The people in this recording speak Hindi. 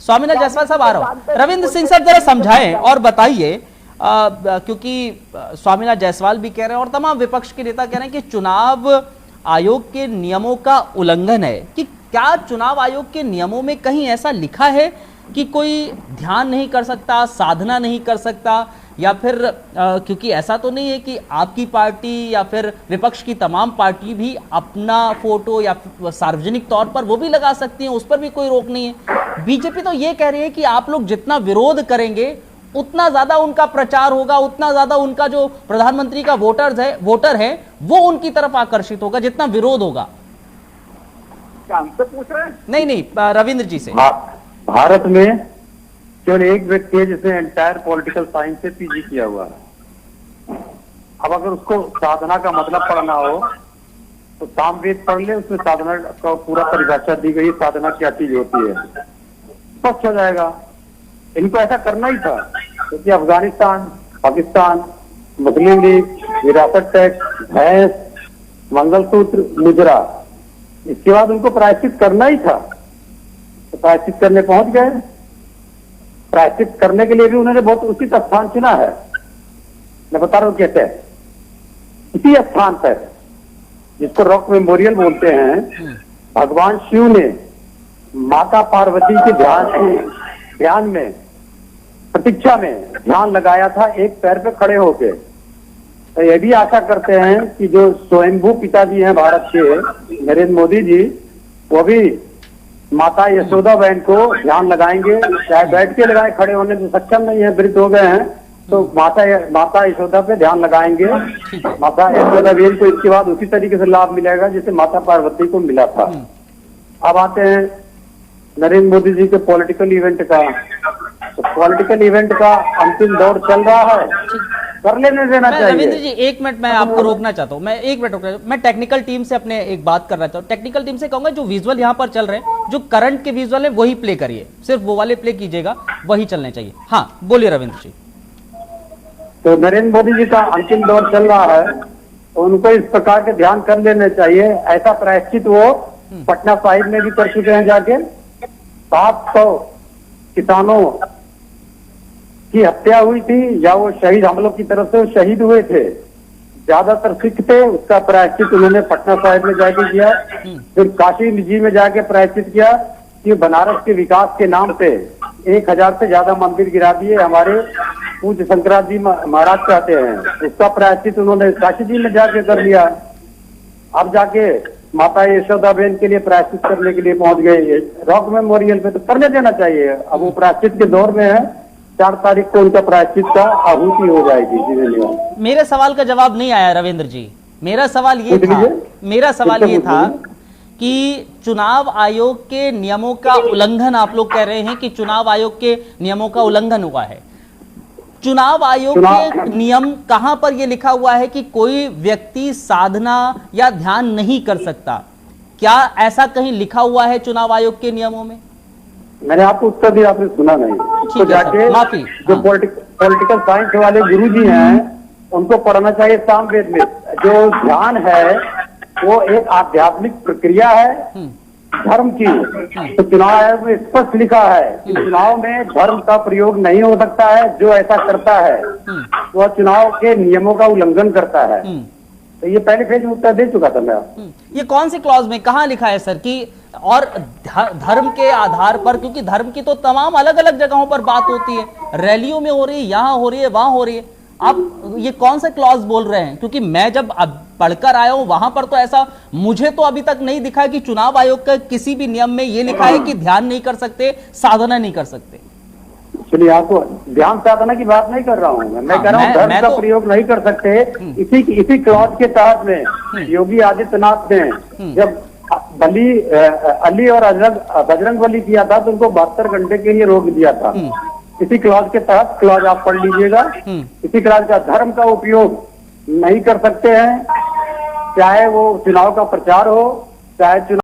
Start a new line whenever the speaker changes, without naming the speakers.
स्वामीनाथ जायसवाल साहब आ रहा हूं। रविंद्र सिंह साहब जरा समझाएं और बताइए, क्योंकि स्वामीनाथ जायसवाल भी कह रहे हैं और तमाम विपक्ष के नेता कह रहे हैं कि चुनाव आयोग के नियमों का उल्लंघन है। कि क्या चुनाव आयोग के नियमों में कहीं ऐसा लिखा है कि कोई ध्यान नहीं कर सकता, साधना नहीं कर सकता, या फिर क्योंकि ऐसा तो नहीं है कि आपकी पार्टी या फिर विपक्ष की तमाम पार्टी भी अपना फोटो या सार्वजनिक तौर पर वो भी लगा सकती हैं, उस पर भी कोई रोक नहीं है। बीजेपी तो ये कह रही है कि आप लोग जितना विरोध करेंगे उतना ज्यादा उनका प्रचार होगा, उतना ज्यादा उनका जो प्रधानमंत्री का वोटर है वो उनकी तरफ आकर्षित होगा जितना विरोध होगा।
क्या हमसे पूछ रहे हैं?
नहीं, रविंद्र जी से।
भारत में केवल एक व्यक्ति है जिसने एंटायर पॉलिटिकल साइंस से पीजी किया हुआ है। अब अगर उसको साधना का मतलब पढ़ना हो तो सामवेद पढ़ ले, उसमें साधना का पूरा परिभाषा दी गई, साधना क्या चीज होती है, स्पष्ट हो जाएगा। इनको ऐसा करना ही था क्योंकि अफगानिस्तान, पाकिस्तान, मुस्लिम लीग, विरासत टैक्स, भैंस, मंगलसूत्र, मुजरा, इसके बाद उनको प्रायश्चित करना ही था। तो प्रायश्चित करने पहुंच गए। प्रायश्चित करने के लिए भी उन्होंने बहुत उचित स्थान चुना है। मैं बता रहा हूं कैसे। इसी स्थान पर, जिसको रॉक मेमोरियल बोलते हैं, भगवान शिव ने माता पार्वती के ध्यान में, प्रतीक्षा में ध्यान लगाया था, एक पैर पे खड़े होके। तो ये भी आशा करते हैं कि जो स्वयंभू पिताजी हैं भारत के, नरेंद्र मोदी जी, वो भी माता यशोदा बहन को ध्यान लगाएंगे। चाहे बैठ के लगाए, खड़े होने में सक्षम नहीं है, वृद्ध हो गए हैं, तो माता यशोदा पे ध्यान लगाएंगे। माता यशोदा बहन को इसके बाद उसी तरीके से लाभ मिलेगा जैसे माता पार्वती को मिला था। अब आते हैं नरेंद्र मोदी जी के पॉलिटिकल इवेंट का। तो पॉलिटिकल इवेंट का अंतिम दौर चल रहा है, कर लेने देना चाहिए।
रविंद्र जी एक मिनट मैं आपको रोकना चाहता हूं, मैं टेक्निकल टीम से अपने एक बात करना चाहता हूं। टेक्निकल टीम से कहूंगा जो विजुअल यहां पर चल रहे हैं, जो करंट के विजुअल है वही प्ले करिए, सिर्फ वो वाले प्ले कीजिएगा, वही चलने चाहिए। हाँ बोलिए रविंद्र जी।
तो नरेंद्र मोदी जी का अंतिम दौर चल रहा है, तो उनको इस प्रकार के ध्यान कर लेने चाहिए। ऐसा प्रायश्चित वो पटना साहिब में भी कर चुके हैं जाके। 700 किसानों की हत्या हुई थी, या वो शहीद, हम लोग की तरफ से वो शहीद हुए थे, ज्यादातर सिख थे। उसका प्रायश्चित उन्होंने पटना साहिब में जाके किया। फिर काशी जी में जाके प्रायश्चित किया कि बनारस के विकास के नाम पे 1000 से ज्यादा मंदिर गिरा दिए हमारे पूज्य शंकराचार्य जी महाराज चाहते हैं। उसका प्रायश्चित उन्होंने काशी जी में जाके कर लिया। अब जाके माता यशोदा बहन के लिए प्रायश्चित करने के लिए पहुंच गए रॉक मेमोरियल पे। तो करने देना चाहिए। अब वो प्रायश्चित के दौर में है। 4 तारीख को उनका प्रायश्चित का आहुति हो जाएगी।
मेरे सवाल का जवाब नहीं आया रविंद्र जी। मेरा सवाल ये था कि चुनाव आयोग के नियमों का उल्लंघन, आप लोग कह रहे हैं कि चुनाव आयोग के नियमों का उल्लंघन हुआ है। चुनाव आयोग के नियम कहां पर यह लिखा हुआ है कि कोई व्यक्ति साधना या ध्यान नहीं कर सकता? क्या ऐसा कहीं लिखा हुआ है चुनाव आयोग के नियमों में?
मैंने आपको उत्तर दिया, आपने सुना नहीं। तो जाके
माफी,
जो पॉलिटिकल साइंस वाले गुरुजी हैं उनको पढ़ना चाहिए सामवेद में। जो ध्यान है वो एक आध्यात्मिक प्रक्रिया है धर्म की। तो चुनाव आयोग में स्पष्ट लिखा है कि चुनाव में धर्म का प्रयोग नहीं हो सकता है। जो ऐसा करता है वह चुनाव के नियमों का उल्लंघन करता है। तो ये पहले फेज में उत्तर दे चुका था मैं।
ये कौन से क्लॉज में कहां लिखा है सर कि और धर्म के आधार पर, क्योंकि धर्म की तो तमाम अलग अलग जगहों पर बात होती है, रैलियों में हो रही है, यहां हो रही है, वहां हो रही है, आप ये कौन सा क्लॉज बोल रहे हैं? क्योंकि मैं जब अब पढ़कर आया हूं वहां पर तो ऐसा मुझे तो अभी तक नहीं दिखा है कि चुनाव आयोग का किसी भी नियम में ये लिखा है कि ध्यान नहीं कर सकते, साधना नहीं कर सकते।
चलिए, आपको ध्यान साधना की बात नहीं कर रहा हूँ मैं कह रहा हूँ धर्म का प्रयोग नहीं कर सकते। इसी क्लॉज के तहत में योगी आदित्यनाथ ने जब अली और बजरंग बली किया था तो उनको 72 घंटे के लिए रोक दिया था। इसी क्लॉज के तहत, क्लॉज आप पढ़ लीजिएगा, इसी क्लॉज का धर्म का उपयोग नहीं कर सकते हैं, चाहे वो चुनाव का प्रचार हो, चाहे चुनाव